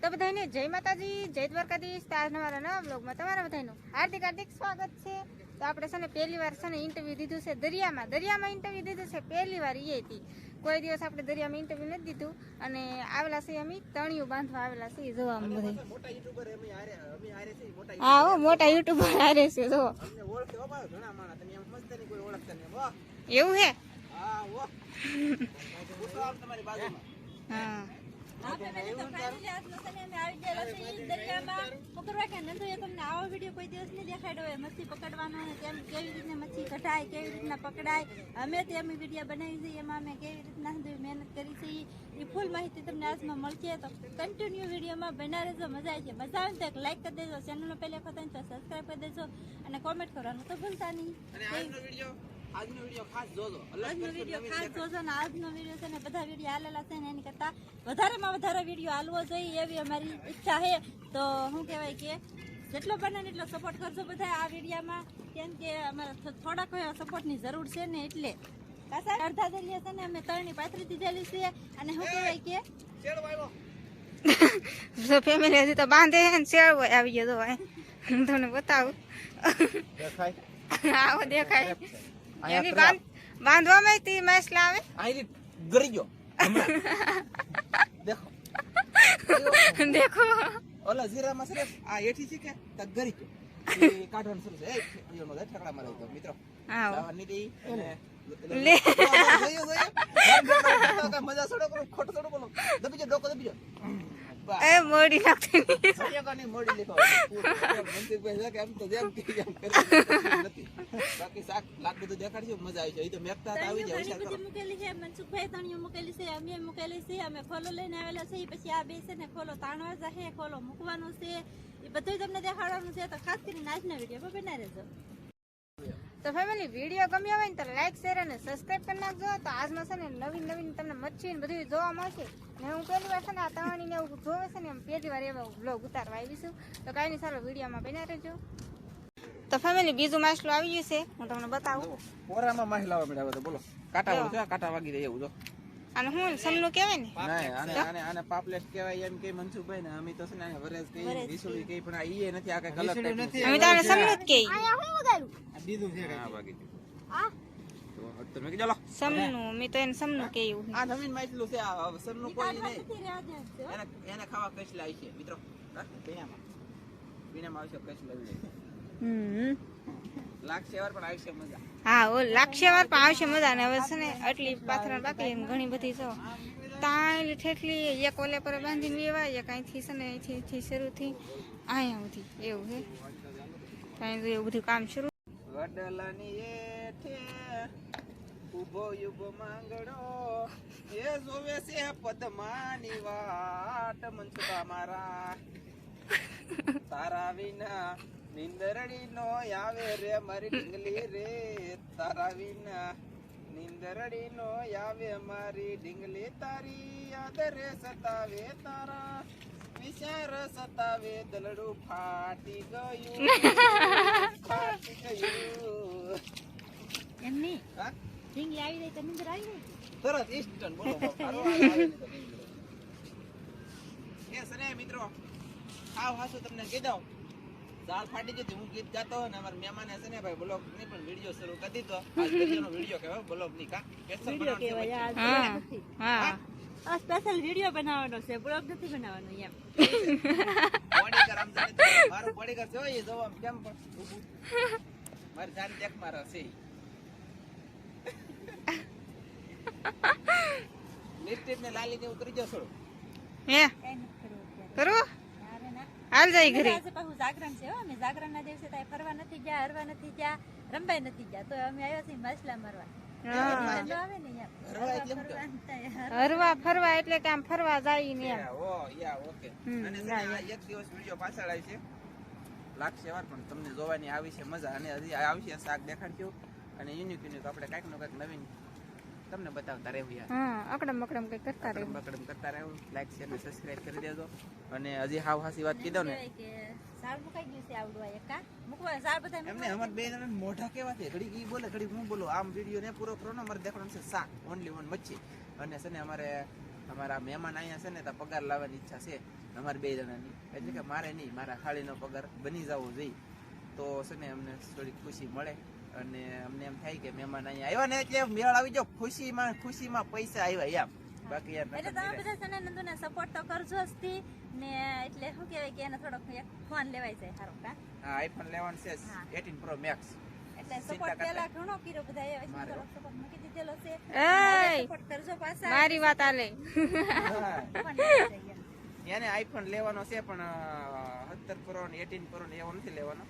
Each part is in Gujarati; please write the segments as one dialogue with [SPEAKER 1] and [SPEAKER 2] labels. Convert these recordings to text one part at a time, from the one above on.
[SPEAKER 1] તો બધાને જય માતાજી, જય દ્વારકાધીશ. આજના મારા નવા બ્લોગમાં તમારા બધાનું હાર્દિક હાર્દિક સ્વાગત છે. તો આપણે છે ને પહેલી વાર છે ને ઇન્ટરવ્યૂ દીધું છે દરિયામાં ઇન્ટરવ્યૂ દીધું છે પહેલી વાર. એ હતી કોઈ દિવસ આપણે દરિયામાં ઇન્ટરવ્યૂ નથી દીધું. અને આવેલા છે અમે તણિયું બાંધવા આવેલા છે જોવા અમે બધા. હા હો, મોટા યુટ્યુબર હારે છે જો. એવું હે? હા
[SPEAKER 2] કોઈ દિવસ નહીં દેખાડ્યો હોય મચ્છી પકડવાનો ને કેમ કેવી રીતના મચ્છી કઢાય, કેવી રીતના પકડાય. અમે તે અમે વિડીયો બનાવી છે એમાં અમે કેવી રીતના મહેનત કરી છે એ ફૂલ માહિતી તમને આજમાં મળશે. તો કન્ટિન્યુ વિડીયોમાં બના રહેજો, મજા આવી છે. મજા આવે તો એક લાઈક કરી દેજો, ચેનલનો પહેલી વખત હોય તો સબસ્ક્રાઈબ કરી દેજો અને કોમેન્ટ કરવાનું તો ભૂલતા નહીં.
[SPEAKER 3] આજનો વિડીયો ખાસ જોજો
[SPEAKER 2] ને આજનો વિડીયો છે ને બધા વિડીયો હાલેલા છે ને એની કરતા વધારેમાં વધારે વિડીયો હાલવો જોઈએ એવી અમારી ઈચ્છા છે. તો શું કહેવાય કે જેટલો બને એટલો સપોર્ટ કરજો બધા આ વિડીયોમાં, કેમ કે અમારે થોડાક સપોર્ટની જરૂર છે ને એટલે. કાસા અડધા દલિયા છે ને અમે 3 પાથરી દીધેલી છે. અને શું કહેવાય કે
[SPEAKER 1] જો ફેમિલી હજી તો બાંધે છે ને શેરવો આવી ગયો. જો હું તમને બતાવું. આવો દેખાય એની બાંધવામાં તી મસલા આવે.
[SPEAKER 3] આઈ ગરી ગયો દેખો
[SPEAKER 1] દેખો
[SPEAKER 3] ઓલા જીરા માં સરસ આ એઠી છે કે ત ગરી ગયો એ કાઢવાનું સરસ. એ ઈયોનો ઠકડા મારે તો મિત્રો
[SPEAKER 1] આવો
[SPEAKER 3] જવાની દી
[SPEAKER 1] લે
[SPEAKER 3] મજા છોડો કરો, ખોટો છોડો બોલો. દબી જો ડોકો દબી જો
[SPEAKER 1] એ મોડી લાગતી નહીં.
[SPEAKER 3] સરિયાકાની મોડી લેખો મનસુખભાઈ કે એમ તો જેમ કે એમ કરી નથી. બાકી શાક લાગ બધું દેખાડજો, મજા આવી જાય. એ તો મેકતા આવી જાય.
[SPEAKER 2] ઘણી બધી મૂકેલી છે મનસુખભાઈ, તણિયું મૂકેલી છે, અમે મૂકેલી છે. અમે ખોલો લઈને આવેલા છે. પછી આ બે છે ને ખોલો તાણવા જશે, ખોલો મૂકવાનું છે, એ બધું તમને દેખાડવાનું છે. તો ખાસ કરીને આજના વિડીયોમાં બના રહેજો.
[SPEAKER 1] તો ફેમિલી વિડીયો ગમ્યો હોય ને તો લાઈક શેર અને સબસ્ક્રાઇબ કરી નાખજો. તો આજમાં છે ને નવીન નવીન તમને મચ્છી ને બધું જોવા મળશે. ને હું પહેલી વાર છે ને આ તવાણી ને એવું જોવે છે ને એમ પહેલી વાર એવા બ્લોગ ઉતારવા આવીશું. તો કાંઈ નહીં, સારો વિડીયોમાં બન્યા રહેજો. તો ફેમિલી બીજું માછલું આવી ગયું છે, હું તમને બતાવું.
[SPEAKER 3] પોરામાં માહી લાવવા મળ્યા બધા બોલો. કાંટા હોય છે, કાંટા વાગી દે એવું જો.
[SPEAKER 1] અને હું સમનું કહેવાય ને
[SPEAKER 3] આને પાપલેટ કહેવાય એમ કે મનસુખભાઈ ને. અમે તો છે ને વરેજ કઈ વિસુડી કઈ પણ આ ઈએ નથી. આ કઈ ગલત નથી.
[SPEAKER 1] અમે તારે સમનું જ કહીએ.
[SPEAKER 3] આ દીધું છે હા વાગી દે. તો તમે કે ચાલો
[SPEAKER 1] સમનું મી તો એને સમનું કહેવું.
[SPEAKER 3] આ જમીન માછલું છે. આ સમનું કોઈ નહીં. એને ખાવા કસલા આવી છે મિત્રો. પીણામાં આવશે કસલા આવી લાગશે વાર પણ આવશે મજા.
[SPEAKER 1] હા ઓ લાગશે વાર પણ આવશે મજા. ને હવે છે ને આટલી પાથરા બાકી ઘણી બધી છો તાળી ઠેઠલી એક ઓલે પર બાંધીને વેવાય, એક અહીંથી છે ને અહીંથી શરૂ થઈ અહીંયા સુધી એવું છે. કાંઈ એવું બધું કામ શરૂ.
[SPEAKER 3] વડલાની એઠે ઉભો યુભો માંગડો એ જોવે છે પદ્માની વાટ. મનસુખા મારા તારા વિના નિંદરડી નો આવે રે મારી ઢીંગલી રે. તારા વિના નિંદરડી નો આવે મારી ઢીંગલી. તારી યાદ રે સતાવે, તારા વિચાર સતાવે. દલડું ફાટી ગયું ફાટી ગયું.
[SPEAKER 2] એમ નહીં ઢીંગલી આવી રહી તો નિંદર આવી રહી
[SPEAKER 3] તરત ઇન્સ્ટન્ટ બોલો. એ સને મિત્રો આવ હાસુ તમને કહી દઉં. દાળ ફાટી જતી. હું ગીત ગાતો ને અમારા મહેમાને છે ને ભાઈ બ્લોગ ની પણ વિડીયો શરૂ કરી દીધો. આ વિડીયોનો વિડીયો કહેવાય, બ્લોગ ની કા સ્પેશિયલ બનાવવાનો છે.
[SPEAKER 1] હા
[SPEAKER 2] આ સ્પેશિયલ વિડીયો બનાવવાનો છે, બ્લોગ નથી બનાવવાનો. એમ
[SPEAKER 3] બોડીગાર આમ જાણે મારો બોડીગાર છે એ જો આમ કેમ ઊભું મારી જાન દેખ મારા છે. લિપસ્ટિક ને લાલી ને ઉતરી જાવ થોડું.
[SPEAKER 1] હે કરું હાલ જાય ઘરે.
[SPEAKER 2] આજે પાછું જાગરણ છે. અમે જાગરણ ના દિવસે ત્યાં ફરવા નથી ગયા, હરવા નથી ગયા, રંબાઈ નથી ગયા. તો અમે આવ્યા છીએ માછલા મારવા. આવે ને
[SPEAKER 1] હરવા ફરવા એટલે કે આમ ફરવા જાય ને એમ.
[SPEAKER 3] ઓકે. અને એક દિવસ વિડીયો પાછળ આવી છે લાગશે વાર પણ તમને જોવાની આવી છે મજા. અને હજી આવશે શાક દેખાડજો અને યુનિક આપણે કાંઈક નો કાંઈક નવીન તમને બતાવતા રહેવું યાર.
[SPEAKER 1] હા અકડમ બકડમ કઈ કરતા રહેવું.
[SPEAKER 3] બકડમ કરતા રહેવું. લાઈક શેર ને સબસ્ક્રાઇબ કરી દેજો. અને હજી હાવ હાસી વાત કીધો ને
[SPEAKER 2] કે સાર મુકાઈ ગયું છે આવડું આ એકા મુકવા સાર બધા
[SPEAKER 3] એમને અમાર બે જણા મોઢા કેવા છે. ઘડી ઈ બોલે ઘડી હું બોલું. આમ વિડીયો ને પૂરો કરો ને અમારે દેખાડવાનું છે શાક ઓનલી વન મચ્છી. અને છે ને અમારે અમારા મહેમાન અહીંયા છે ને તો પગાર લાવવાની ઈચ્છા છે અમારે 2 જણાની, એટલે કે મારે નહીં, મારા ખાલીનો પગાર બની જવો જોઈએ તો છે ને અમને થોડી ખુશી મળે અને અમને એમ થાય કે મહેમાન અહીંયા આવ્યા ને એટલે મેળ આવી જાવ, ખુશીમાં પૈસા આવ્યા એમ. બાકી યાર
[SPEAKER 2] એટલે તમે બધા છે ને નંદુને સપોર્ટ તો કરજો જ તી ને, એટલે શું કહેવાય કે એને થોડોક એક ફોન લેવાય જાય સારો કા.
[SPEAKER 3] હા આઈફોન લેવાનું છે 18 Pro Max.
[SPEAKER 2] એટલે સપોર્ટ પેલા ઘણો કર્યો બધા એ વચ્ચે થોડોક સપોર્ટ મૂકી દીધેલો છે.
[SPEAKER 1] એય
[SPEAKER 2] સપોર્ટ કરજો પાછા.
[SPEAKER 1] મારી વાત આલે
[SPEAKER 2] ફોન લેવાય જાય એમ.
[SPEAKER 3] એને આઈફોન લેવાનો છે પણ 17 Pro ને 18 Pro ને એવો નથી લેવાનો,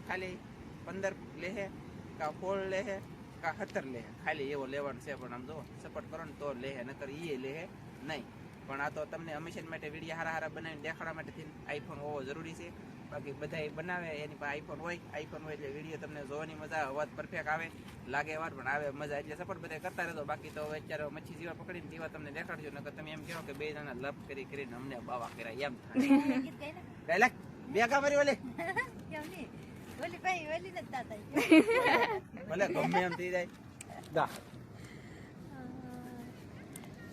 [SPEAKER 3] ખાલી 15 લેહે કા 16 લેહે કા 17 લેહે, ખાલી એવો લેવાનો છે. પણ આમ જો સપોર્ટ કરો ને તો લેહે, નકર ઈ લેહે નહીં. પણ આ તો તમને હંમેશા માટે વિડીયો હારા બનાવીને દેખાડવા માટે આઈફોન હોવો જરૂરી છે. બાકી બધા બનાવે એની પાસે આઈફોન હોય એટલે વિડીયો તમને જોવાની મજા, અવાજ પરફેક્ટ આવે, લાગે વાર પણ આવે મજા, એટલે સપોર્ટ બધા કરતા રહેતો. બાકી તો અત્યારે મચ્છી જીવા પકડીને જીવા તમને દેખાડજો, નકર તમે એમ કહો કે 2 જણા લપ કરીને અમને બાવા કર્યા એમ થાય.
[SPEAKER 2] ગીત ગાઈ ને.
[SPEAKER 3] ડાયલોગ બેગા મારી ઓલે
[SPEAKER 2] કેમ નહીં? ઓલી ભાઈ ઓલી ને તાતા
[SPEAKER 3] ભલે ગમે એમ થઈ જાય દા.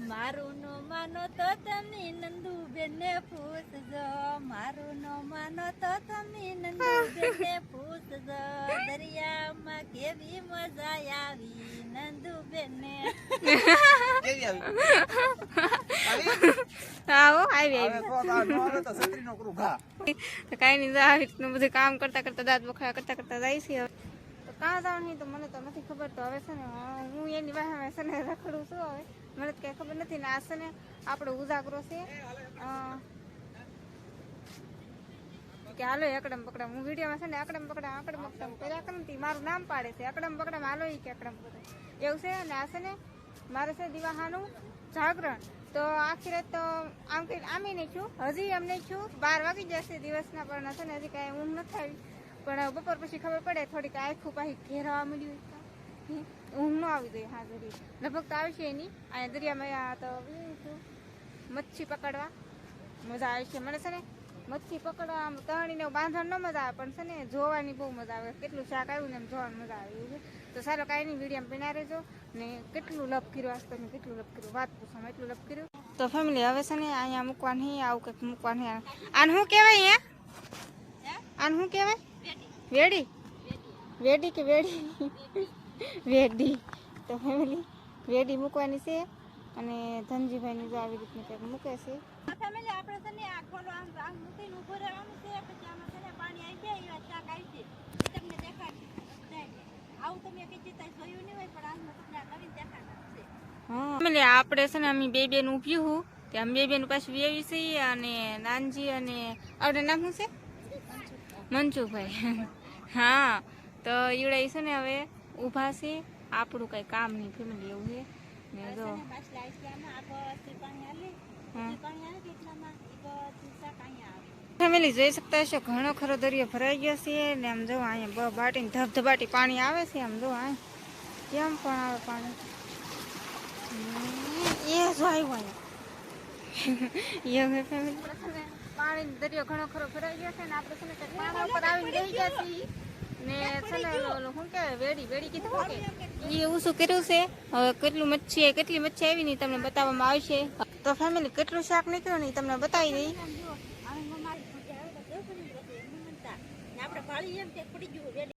[SPEAKER 2] મારું નો માનો તો તમે નંદુબેન ને પૂછજો, મારું નો માનો તો તમે નંદુબેન ને પૂછજો, દરિયામાં કેવી મજા આવી નંદુબેન ને.
[SPEAKER 3] કેવી આવી
[SPEAKER 1] આવો આવી
[SPEAKER 3] હવે તો આ નો આવે તો છત્રીનો કરું ઘા.
[SPEAKER 1] તો કાંઈ નહીં, આવી રીતનું બધું કામ કરતા દાંત બખડા કરતા જાય છે. હવે તો કાં જવાનું તો મને તો નથી ખબર. તો હવે છે ને હું એની વાહે છે ને રખડું છું. હવે મને તો કઈ ખબર નથી ને. આ છે ને આપણો ઉજાગરો છે કે હાલો એકડમ પકડમ. હું વિડીયોમાં છે ને એકડમ પકડમ કર્યા કરું ને મારું નામ પાડે છે, એકડમ પકડમ હાલો ઈ કે એકડમ પકડમ એવું છે. અને આ છે ને મારે છે દિવાહાનું જાગરણ. તો આખી રાત તો આમ કઈ આમે નહીં છું, હજી એમ નહીં છું. 12 વાગી જશે દિવસના, પણ છે ને હજી કાંઈ ઊંઘ નથી આવી. પણ બપોર પછી ખબર પડે થોડીક આખું પાછી ઘેરવા મળ્યું, ઊંઘ ન આવી જોઈએ. હા જરી લગભગ તો આવશે નહીં. અહીંયા દરિયામાં તો છું મચ્છી પકડવા મજા આવે છે. મને છે ને મચ્છી પકડવા તણીને બાંધણ ન મજા આવે, પણ છે ને જોવાની બહુ મજા આવે. કેટલું શાક આવ્યું ને એમ જોવાની મજા આવે એવું છે. તો સારો કાંઈ નહીં, વિડીયો પીના રહેજો. ને કેટલું લપ કર્યું આજ તમે, કેટલું લપ કર્યું વાત પૂછવામાં, એટલું લપ કર્યું. તો ફેમિલી હવે છે ને અહીંયા મૂકવાની, આવું કંઈક મૂકવાની. આને શું કહેવાય? આને શું કહેવાય? વેડી વેડી કે વેડી વેડી. તો ફેમિલી વેડી મૂકવાની છે. અને ધનજીભાઈની જો આવી રીતની કંઈક મૂકે છે.
[SPEAKER 2] ફેમિલી આપણે છે ને આ ખોલો આમ આમ મૂકીને ઊભો રહેવાનું છે. પછી આમાં છે ને પાણી આવી જાય એવા શાક આવી છે, તમને દેખાડી. આવું તમે કઈ જતા જોયું નહીં હોય, પણ આજમાં તમને આ નવીન દેખાડવાનું છે.
[SPEAKER 1] હા ફેમિલી આપણે છે ને અમે 2 બેન ઊભી હું તે અમે 2 બેન પાછું વેવી છીએ. અને નાનજી અને આપણે નામ શું છે? મંજુભાઈ. હા તો ઈવડે છે ને હવે ઊભા છે. આપણું કઈ કામ નહીં ફેમિલી એવું છે ને. જો
[SPEAKER 2] પાછળ આવી છે આમાં આ બસ પાણી હાલે, પાણી આવે કે એટલામાં એ બધું શાક અહીંયા આવે.
[SPEAKER 1] ફેમિલી જોઈ શકતા હશો ઘણો ખરો દરિયો ભરાઈ ગયો છે ને. આમ જો અહીંયા બાટીને ધબધબાટી પાણી આવે છે. આમ જો આ કેમ પણ આવે પાણી એ જો આવ્યું અહીંયા ફેમિલી. પાણી દરિયો ઘણો ખરો ભરાઈ ગયો છે ને. આપણે છે ને કંઈક પાણા ઉપર આવીને બેસી ગયા છીએ ને. છે ને ઓલું શું કહેવાય વેડી કીધું કે એ એવું શું કર્યું છે. હવે કેટલી મચ્છી આવી નહીં તમને બતાવવામાં આવશે. તો ફેમિલી કેટલું શાક નીકળ્યું નહીં તમને બતાવી દઈ.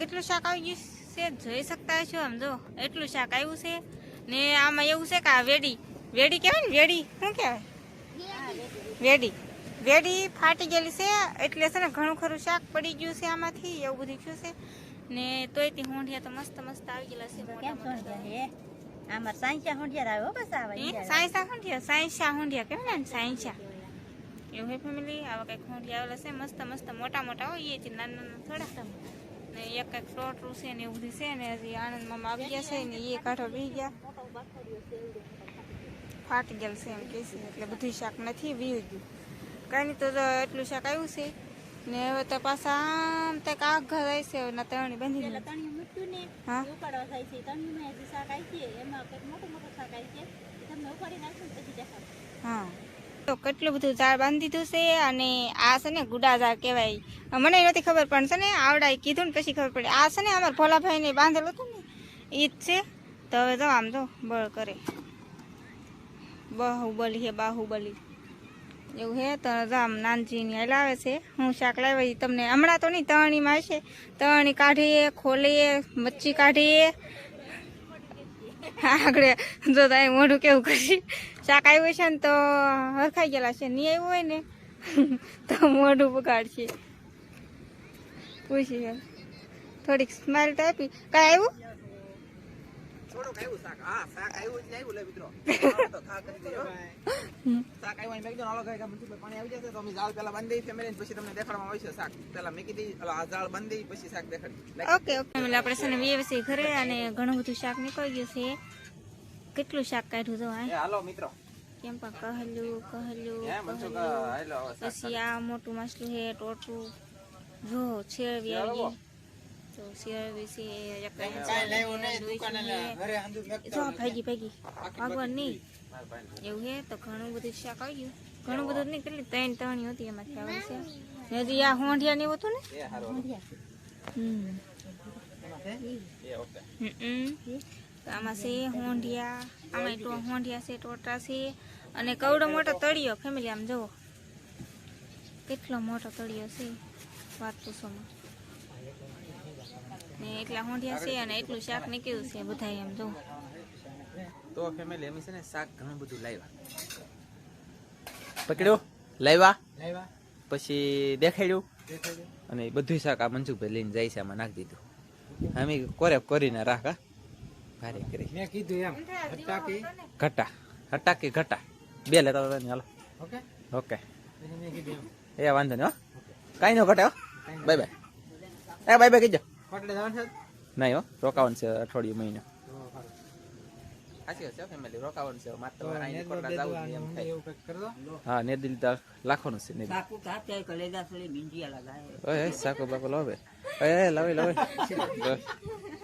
[SPEAKER 1] કેટલું શાક આવી ગયું છે જોઈ શકતા છો. આમ જો એટલું શાક આવ્યું છે ને. આમાં એવું છે કે આ વેડી કહેવાય ને. વેડી શું કહેવાય? વેડી ફાટી ગયેલી છે. એટલે છે ને ઘણું ખરું શાક પડી ગયું છે આમાંથી, એવું બધું થયું છે ને. તોય તે હોંડિયા તો મસ્ત આવી ગયેલા છે.
[SPEAKER 2] આમાં સાંઈચા હોંડિયા આવ્યો બસ આવે
[SPEAKER 1] સાઈસા હોંડિયા કેવાય ને, સાઈસા એવું હે ફેમિલી. આવા કંઈક હોંડિયા આવેલા છે મસ્ત મોટા હોય એ નાના થોડા ને. એક કંઈક ફ્રોટરું છે ને એવું બધું છે ને. હજી આનંદમાં આવી ગયા છે ને એ કાઢો બી ગયા, ફાટી ગયેલ છે એમ કે છે. એટલે બધું શાક નથી વીયું ગયું. કાંઈ નહીં તો એટલું શાક આવ્યું છે ને. હવે તો પાછા આમ તક આઘા જાય છે. હવે તણી બાંધી
[SPEAKER 2] તણિયું મૂક્યું ને ઉપાડવા થાય છે. તણિયું જે શાક આવી છે એમાં કંઈક મોટું શાક આવી છે, તમને ઉપાડી નાખશું પછી દેખાડો.
[SPEAKER 1] હા તો કેટલું બધું ઝાડ બાંધી દીધું છે. અને આ છે ને ગુડા ઝાડ કહેવાય. મને નથી ખબર પણ છે ને આવડાય કીધું ને પછી ખબર પડી. આ છે ને અમારા ભોલાભાઈને બાંધેલું હતું ને એ જ છે. તો હવે જો આમ જો બળ કરે બાહુબલી હે બાહુબલી એવું હે. તો આમ નાનજીની હાલ આવે છે. હું શાક લાવી ઈ તમને હમણાં તો નહીં, તળણીમાં હશે. તળણી કાઢીએ, ખોલીએ, મચ્છી કાઢીએ. આગળ જો તારે મોઢું કેવું કરી. શાક આવ્યું છે ને તો હરખાઈ ગયેલા છે, નહીં આવ્યું હોય ને તો મોઢું બગાડશે. પૂછી થોડીક સ્માઈલ તો આપી. કાંઈ આવ્યું?
[SPEAKER 3] થોડુંક આવ્યું શાક. હા, શાક આવ્યું એટલે આવ્યું લે મિત્રો. તો ખા કરી દેજો. શાક આવ્યું અહીં મેકજો નાળો ગાય મનસુખભાઈ પાણી આવી જશે તો અમે જાળ પેલા બાંધી ફેમિલી પછી તમને દેખાડવામાં આવશે શાક. પેલા મેકી દઈ આ જાળ બાંધી પછી શાક દેખાડી.
[SPEAKER 1] ઓકે ઓકે એટલે આપણે છે ને વ્યવસાય ઘરે અને ઘણું બધું શાક નીકળી ગયું છે. કેટલું શાક કાઢ્યું તો
[SPEAKER 3] એ હાલો મિત્રો.
[SPEAKER 1] કેમ પણ કહલું
[SPEAKER 3] હે મનસુખ હાલો હવે શાક
[SPEAKER 1] પછી આ મોટું માછલું છે, ટોટું જો છેળવી આવી ગઈ. તો શેરવી છે, જો ભાગી ભાગવા નહીં એવું હે. તો ઘણું બધું શાક આવી ગયું. ઘણું બધું નહીં, કેટલી 3 તણી હતી એમાંથી આવે છે. હજી આ હોંઢિયા ને એવું હતું ને.
[SPEAKER 3] એ હારો. એ ઓકે.
[SPEAKER 1] તો આમાં છે હોંઢિયા, આમાં હોંઢિયા છે, ટોટા છે અને કવડો મોટો તળિયો. ફેમિલી આમ જુઓ કેટલો મોટો તળિયો છે, વાત પૂછોમાં. ને એટલા હોંઢિયા છે અને એટલું શાક નીકળ્યું છે બધા એમ જો.
[SPEAKER 3] તો ફેમિલી એમ છે ને શાક ઘણું બધું લાવ્યા. પકડ્યો લાવ્યા પછી દેખાડ્યું અને બધું શાક આ મનસુખભાઈ લઈને જાય છે. આમાં નાખી દીધું. અમે કોરે કરીને રાખા ભારે કરી.
[SPEAKER 4] મેં કીધું એમ હટાકી
[SPEAKER 3] ઘટા કે ઘટા બે લેતા હતા હાલો.
[SPEAKER 4] ઓકે
[SPEAKER 3] ઓકે
[SPEAKER 4] મેં કીધું એમ
[SPEAKER 3] એ વાંધો નહીં હો, કાંઈ ન ઘટે હો. Bye bye. એ બાય બાય કીજો.
[SPEAKER 4] કોટલે જવાનું છે
[SPEAKER 3] નહીં હો, રોકાવાનું છે અઠવાડિયું મહિને. સાચી વાત છે ફેમિલી, રોકાવાનું છે માત્ર અહીં કોટડા જાવું છે એમ થાય.
[SPEAKER 4] એવું કંઈક કરી દો.
[SPEAKER 3] હા નેદિલ તો લાખોનું છે નેદિલ. ઓય સાકો બાકો લાવે. એ લાવે લાવે.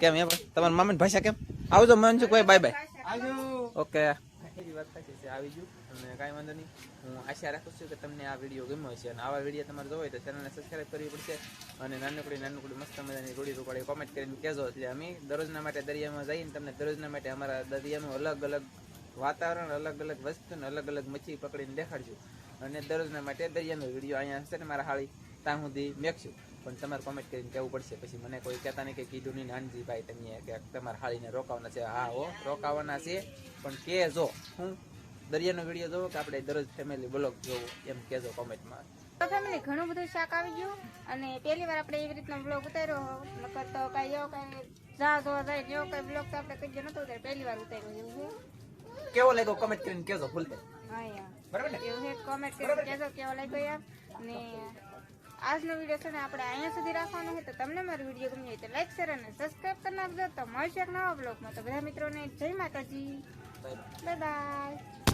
[SPEAKER 3] કેમ એ તમારા મામાની ભાષા કેમ? આવજો મનસુખભાઈ, બાય બાય.
[SPEAKER 4] આવજો.
[SPEAKER 3] ઓકે એવી વાત સાચી છે, આવી ગયું અને કાંઈ વાંધો નહીં. હું આશા રાખું છું કે તમને આ વિડીયો ગમ્યો હશે અને આવા વિડીયો તમારે જોવો હોય તો ચેનલને સબસ્ક્રાઈબ કરવી પડશે અને નાનકડી મસ્ત મજાની રૂડી રૂપાડી કોમેન્ટ કરીને કહેજો. એટલે અમે દરરોજના માટે દરિયામાં જઈને તમને દરરોજના માટે અમારા દરિયાનું અલગ અલગ વાતાવરણ, અલગ અલગ વસ્તુ ને અલગ અલગ મચ્છી પકડીને દેખાડશું. અને દરરોજના માટે દરિયાનો વિડીયો અહીંયા હશે ને મારા હાળી ત્યાં સુધી મેકશું. પણ તમારે કોમેન્ટ કરીને કહેવું પડશે. પછી મને કોઈ કહેતા નહીં કે કીધું નહીં નાનજી ભાઈ તમે કે તમારા હાળીને રોકાવાના છે. હા હો રોકાવાના છે, પણ કહેજો હું દરિયાનો વિડીયો જોવો કે આપણે દરરોજ ફેમિલી બ્લોગ જોવો એમ કહેજો કોમેન્ટમાં.
[SPEAKER 1] તો ફેમિલી ઘણું બધું શાક આવી ગયું અને પહેલી વાર આપણે એવી રીતના બ્લોગ ઉતાર્યો. નકર તો કાંઈ એવો કાંઈ જા જોવા જાય જેવો કાંઈ બ્લોગ તો આપણે કઈ નતો ઉતાર્યો, પહેલી વાર ઉતાર્યો એવું છે.
[SPEAKER 3] કેવો લાગ્યો કોમેન્ટ કરીને કહેજો ભૂલતે.
[SPEAKER 1] હા યાર
[SPEAKER 3] બરાબર ને?
[SPEAKER 1] એવું છે, કોમેન્ટ કરીને કહેજો કેવો લાગ્યો યાર. ને આજનો વિડીયો છે ને આપણે અહીંયા સુધી રાખવાનો છે. તો તમને મારો વિડીયો ગમ્યો હોય તો લાઈક શેર અને સબસ્ક્રાઈબ કરી નાખજો. તો મળશે એક નવા બ્લોગમાં. તો બધા મિત્રોને જય માતાજી, બાય બાય.